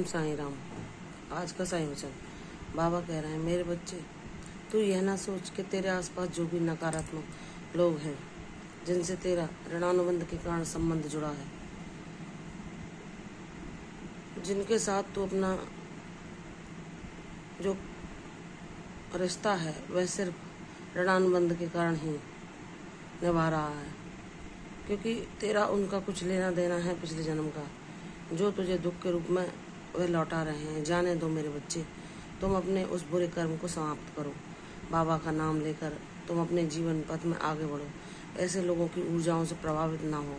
साईं राम। आज का साईं वचन। बाबा कह रहे हैं, मेरे बच्चे, तू यह ना सोच कि तेरे आसपास जो भी नकारात्मक लोग हैं जिनसे तेरा ऋणानुबंध के कारण संबंध जुड़ा है, जिनके साथ तू अपना जो रिश्ता है वह सिर्फ ऋणानुबंध के कारण ही निभा रहा है, क्योंकि तेरा उनका कुछ लेना देना है पिछले जन्म का, जो तुझे दुख के रूप में वह लौटा रहे हैं। जाने दो मेरे बच्चे, तुम अपने उस बुरे कर्म को समाप्त करो। बाबा का नाम लेकर तुम अपने जीवन पथ में आगे बढ़ो। ऐसे लोगों की ऊर्जाओं से प्रभावित ना हो,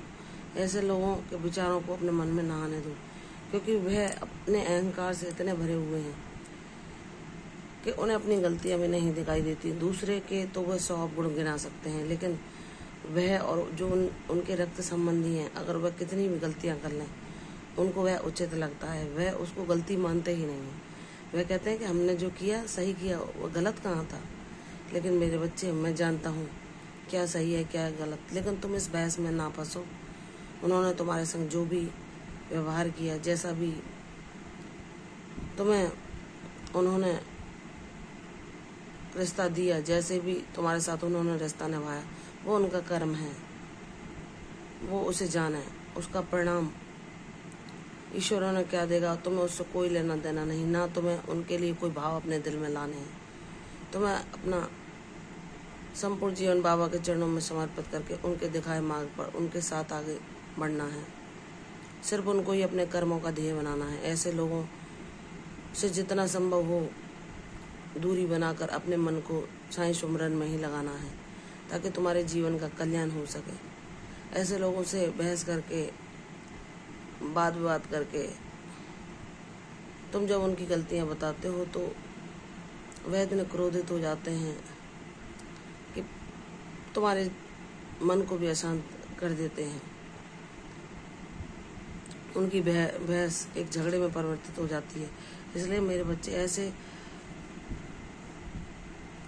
ऐसे लोगों के विचारों को अपने मन में ना आने दो, क्योंकि वह अपने अहंकार से इतने भरे हुए हैं कि उन्हें अपनी गलतियां भी नहीं दिखाई देती। दूसरे के तो वह 100 गुण गिना सकते हैं, लेकिन वह और जो उनके रक्त संबंधी हैं, अगर वह कितनी भी गलतियां कर लें, उनको वह उचित लगता है। वह उसको गलती मानते ही नहीं है। वह कहते हैं कि हमने जो किया सही किया, वह गलत कहाँ था। लेकिन मेरे बच्चे, मैं जानता हूँ क्या सही है क्या गलत, लेकिन तुम इस बहस में ना फंसो। उन्होंने तुम्हारे संग जो भी व्यवहार किया, जैसा भी तुम्हें उन्होंने रिश्ता दिया, जैसे भी तुम्हारे साथ उन्होंने रिश्ता निभाया, वो उनका कर्म है, वो उसे जाने। उसका परिणाम ईश्वर ने क्या देगा, तुम्हें उससे कोई लेना देना नहीं। ना तुम्हें उनके लिए कोई भाव अपने दिल में लाने हैं। तुम्हें अपना संपूर्ण जीवन बाबा के चरणों में समर्पित करके उनके दिखाए मार्ग पर उनके साथ आगे बढ़ना है। सिर्फ उनको ही अपने कर्मों का ध्येय बनाना है। ऐसे लोगों से जितना संभव हो दूरी बनाकर अपने मन को साईं सुमरन में ही लगाना है, ताकि तुम्हारे जीवन का कल्याण हो सके। ऐसे लोगों से बहस करके, बात विवाद करके तुम जब उनकी गलतियां बताते हो तो वह इतने क्रोधित हो जाते हैं कि तुम्हारे मन को भी अशांत कर देते हैं। उनकी बहस एक झगड़े में परिवर्तित हो जाती है। इसलिए मेरे बच्चे,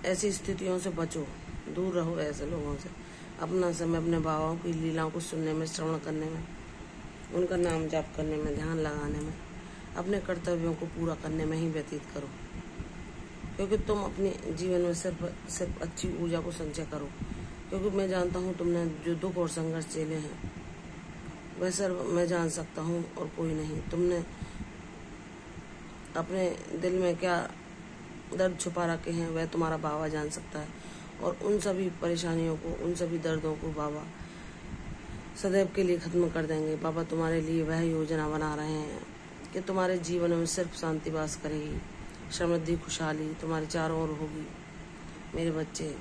ऐसी स्थितियों से बचो, दूर रहो ऐसे लोगों से। अपना समय अपने बाबाओं की लीलाओं को सुनने में, श्रवण करने में, उनका नाम जाप करने में, ध्यान लगाने में, अपने कर्तव्यों को पूरा करने में ही व्यतीत करो, क्योंकि तुम अपने जीवन में सिर्फ अच्छी ऊर्जा को संचय करो। क्योंकि मैं जानता हूँ तुमने जो दुख और संघर्ष झेले हैं वह सिर्फ मैं जान सकता हूँ और कोई नहीं। तुमने अपने दिल में क्या दर्द छुपा रखे हैं वह तुम्हारा बाबा जान सकता है, और उन सभी परेशानियों को, उन सभी दर्दों को बाबा सदैव के लिए खत्म कर देंगे। बाबा तुम्हारे लिए वह योजना बना रहे हैं कि तुम्हारे जीवन में सिर्फ शांति वास करेगी, समृद्धि खुशहाली तुम्हारे चारों ओर होगी। मेरे बच्चे,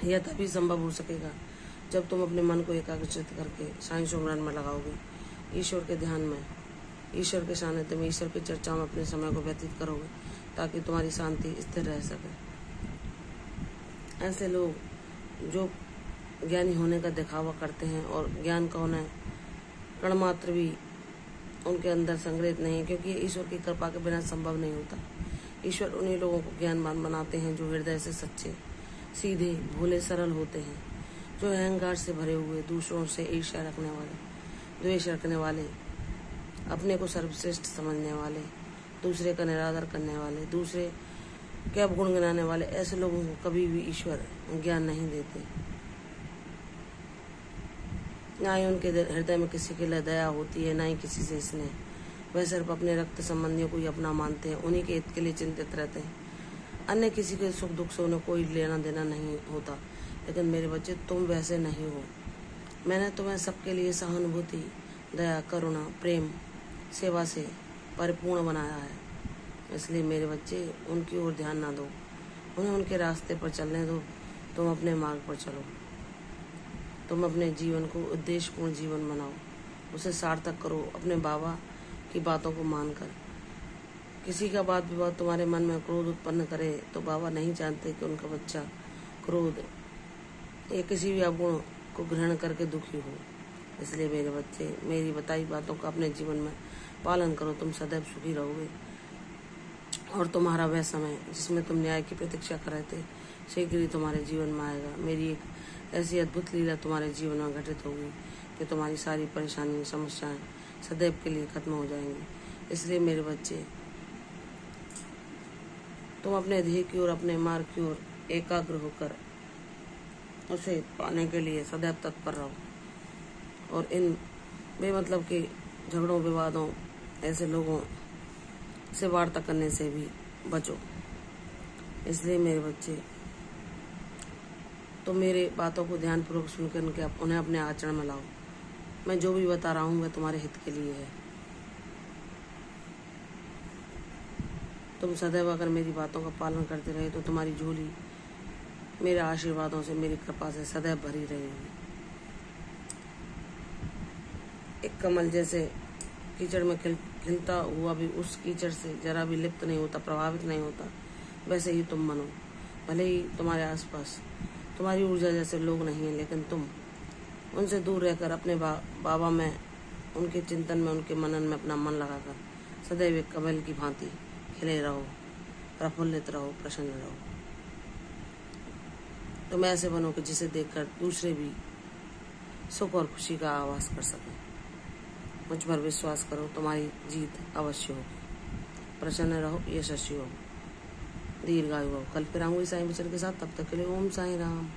यह तभी संभव हो सकेगा जब तुम अपने मन को एकाग्रचित करके साईं सुमरन में लगाओगे, ईश्वर के ध्यान में, ईश्वर के सानिध्य में, ईश्वर की चर्चा में अपने समय को व्यतीत करोगे, ताकि तुम्हारी शांति स्थिर रह सके। ऐसे लोग जो ज्ञानी होने का दिखावा करते हैं और ज्ञान का उन्हें कण मात्र भी उनके अंदर संग्रहित नहीं है, क्योंकि ये ईश्वर की कृपा के बिना संभव नहीं होता। ईश्वर उन्हीं लोगों को ज्ञानवान बनाते हैं जो हृदय से सच्चे, सीधे, भोले, सरल होते हैं, जो अहंकार से भरे हुए, दूसरों से ईर्ष्या रखने वाले, द्वेष रखने वाले, अपने को सर्वश्रेष्ठ समझने वाले, दूसरे का निरादर करने वाले, दूसरे के अवगुण गिनाने वाले, ऐसे लोगों को कभी भी ईश्वर ज्ञान नहीं देते। ना ही उनके हृदय में किसी के लिए दया होती है, ना ही किसी से स्नेह। वह सिर्फ अपने रक्त संबंधियों को ही अपना मानते हैं, उन्हीं के हित के लिए चिंतित रहते हैं। अन्य किसी के सुख दुख से उन्हें कोई लेना देना नहीं होता। लेकिन मेरे बच्चे, तुम वैसे नहीं हो। मैंने तुम्हें सबके लिए सहानुभूति, दया, करुणा, प्रेम, सेवा से परिपूर्ण बनाया है। इसलिए मेरे बच्चे, उनकी ओर ध्यान ना दो, उन्हें उनके रास्ते पर चलने दो। तुम अपने मार्ग पर चलो। तुम अपने जीवन को उद्देश्यपूर्ण जीवन बनाओ, उसे सार्थक करो अपने बाबा की बातों को मानकर। किसी का बात विवाद तुम्हारे मन में क्रोध उत्पन्न करे तो बाबा नहीं जानते कि उनका बच्चा क्रोध या किसी भी अवगुण को ग्रहण करके दुखी हो। इसलिए मेरे बच्चे, मेरी बताई बातों का अपने जीवन में पालन करो। तुम सदैव सुखी रहोगे, और तुम्हारा वह समय जिसमें तुम न्याय की प्रतीक्षा कर रहे थे शीघ्र ही तुम्हारे जीवन में आएगा। मेरी एक ऐसी अद्भुत लीला तुम्हारे जीवन में घटित होगी कि तुम्हारी सारी परेशानी, समस्याएं सदैव के लिए खत्म हो जाएंगी। इसलिए मेरे बच्चे, तुम अपने ध्येय की ओर, अपने मार्ग की ओर एकाग्र होकर उसे पाने के लिए सदैव तत्पर रहो और इन बेमतलब के झगड़ों, विवादों, ऐसे लोगों से वार्ता करने से भी बचो। इसलिए मेरे बच्चे, तो मेरे बातों को ध्यानपूर्वक सुनकर के उन्हें अपने आचरण में लाओ। मैं जो भी बता रहा हूँ वह तुम्हारे हित के लिए है। तुम सदैव अगर मेरी बातों का पालन करते रहे तो तुम्हारी झोली मेरे आशीर्वादों से, मेरी कृपा से सदैव भरी रहेगी। एक कमल जैसे कीचड़ में खिलता हुआ भी उस कीचड़ से जरा भी लिप्त नहीं होता, प्रभावित नहीं होता, वैसे ही तुम बनो। भले ही तुम्हारे आसपास तुम्हारी ऊर्जा जैसे लोग नहीं हैं, लेकिन तुम उनसे दूर रहकर अपने बाबा में, उनके चिंतन में, उनके मनन में अपना मन लगाकर सदैव एक कमल की भांति खिले रहो, प्रफुल्लित रहो, प्रसन्न रहो। तुम ऐसे बनो कि जिसे देखकर दूसरे भी सुख और खुशी का आभास कर सकें। मुझ पर विश्वास करो, तुम्हारी जीत अवश्य हो। प्रसन्न रहो, यशस्वी हो, दीर्घायु हो। कल फिर आऊंगी साईं वचन के साथ। तब तक के लिए ओम साईं राम।